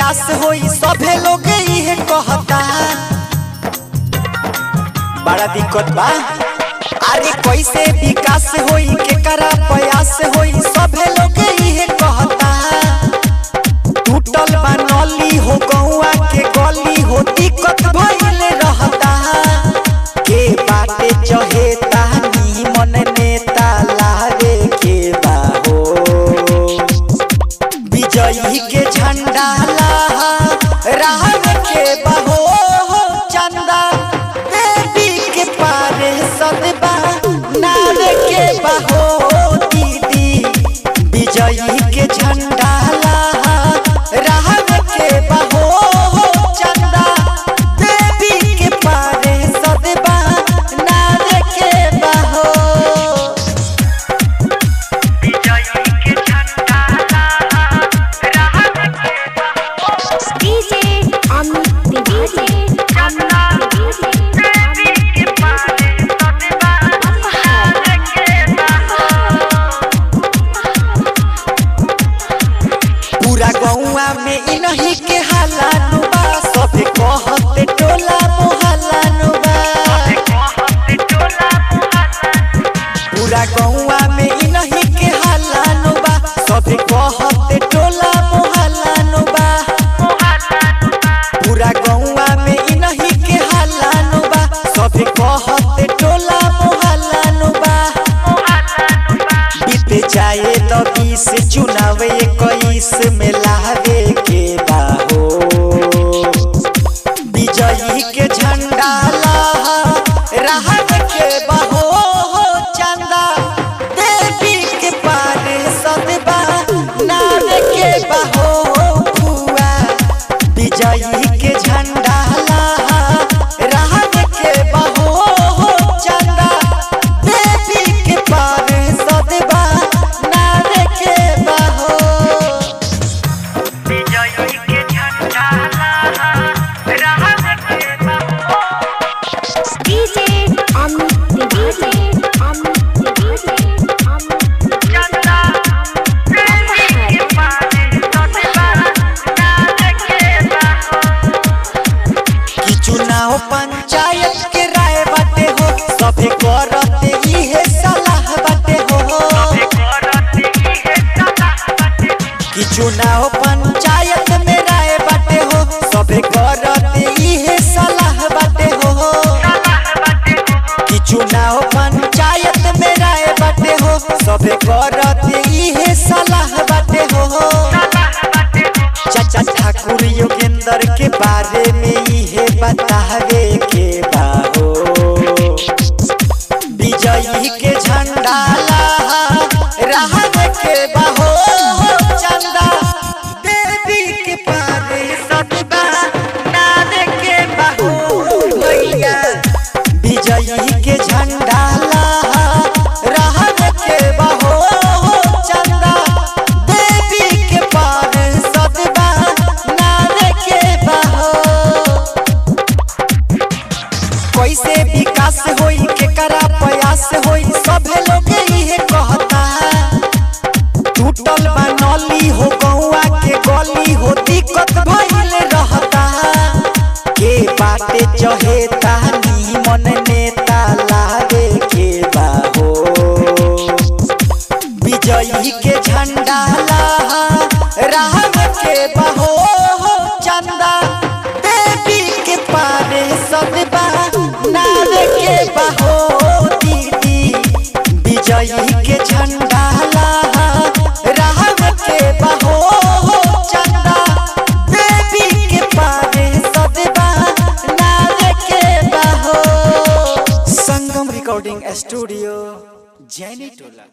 प्रयास होई सभे लोग इहे कहता। बड़ा दिक्कत बा अरे कैसे विकास होई केकरा प्रयास होई सभे लोग इहे कहता। टूटल बा नली हो गौआ के गली हो दिक्कत भइल रहता। के बाटे चहेता नीमन नेता लावे के बाहो। विजयी के झंडा लहरावे के बाहो। चंदा देवी के पारे सदबा नारे के बाहो। दीदी विजयी के झंडा लहरावे के बाहो। चंदा देवी के पारे सदबा नारे के बाहो। पूरा गौआ में इनही के हालानु बा। सभे कहते टोला मोहल्लानु बा। पूरा गौआ में इनही के हालानु बा। सभे कहते टोला मोहल्लानु बा। पूरा गौआ में इनही के हालानु बा। सभे कहते टोला मोहल्लानु बा। बीते जाए तो 20 चुनाव 21 में लावे के बाहो। विजयी के झंडा लहरावे के बाहो। चंदा देवी के पारे सदबा नारे के बाहो। फुआ विजयी के झंडा लहरावे के बाहो। चंदा देवी के पारे सदबा नारे के बाहो। चुनाव पंचायत के राय बाटे हो। सभे करते इहे सलाह बाटे हो। कि चुनाव पंचायत में राय बाटे हो। सभे करते इहे सलाह बाटे हो। कि चुनाव पंचायत में राय बाटे हो। सभे करते इहे सलाह बाटे हो। चाचा ठाकुर योगेंद्र के बारे में इहे बतावे के बाहो। विजयी के झंडा लहरावे के बाहो। चंदा देवी के पारे सदबा नारे के बाहो। भैया विजयी के झंडा लहरावे के बाहो। चंदा देवी के पारे सदबा नारे के बाहो। कैसे विकास होई केकरा प्रयास होई सभे लोग इहे कहता। टूटल बा नली हो गौआ के गली हो दिक्कत भइल रहता। के बाटे चहेता नीमन नेता लावे के बाहो। विजयी के झंडा लहरावे के बाहो। चंदा देवी के पारे सदबा नारे के बाहो। दीदी विजयी के झंडा लहरावे के बाहो। चंदा देवी के पारे सदबा नारे के बाहो। संगम रिकॉर्डिंग स्टूडियो जैनी टोला।